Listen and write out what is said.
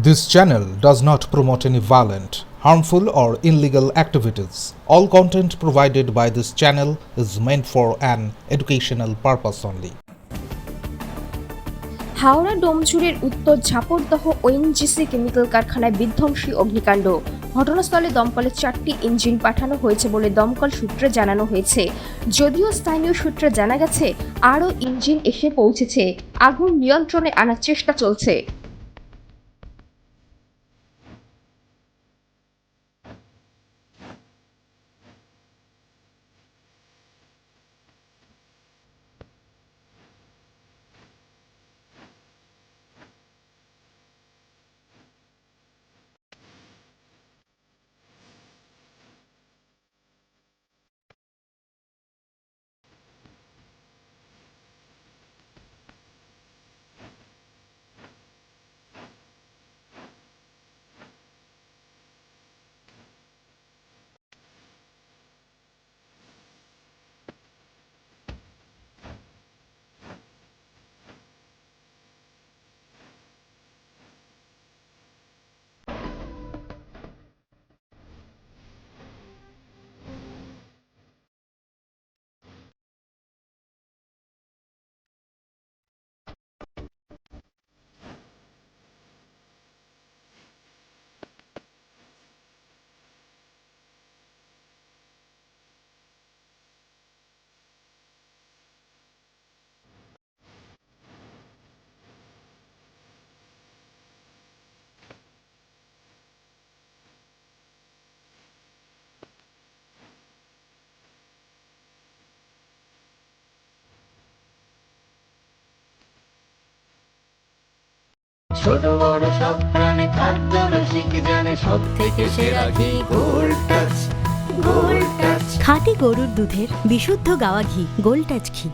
This channel does not promote any violent, harmful, or illegal activities. All content provided by this channel is meant for an educational purpose only. Howrah ডোমজুড়ের উত্তর ঝাপরদহ ONGC chemical কারখানায় বিধ্বংসী অগ্নিকাণ্ড। ঘটনাস্থলে দমকলের 4টি engine পাঠানো হয়েছে বলে দমকল সূত্রে জানানো হয়েছে। যদিও স্থানীয় সূত্রে জানা গেছে আরও ইঞ্জিন এসে পৌঁছেছে, আগুন নিয়ন্ত্রণে আনার চেষ্টা চলছে। ছোট বড় সব প্রাণী খাদ্য রসিক জানে সব থেকে সেরা ঘি গোল্ড টাচ। খাঁটি গরুর দুধের বিশুদ্ধ গাওয়া ঘি গোল্ড টাচ ঘি।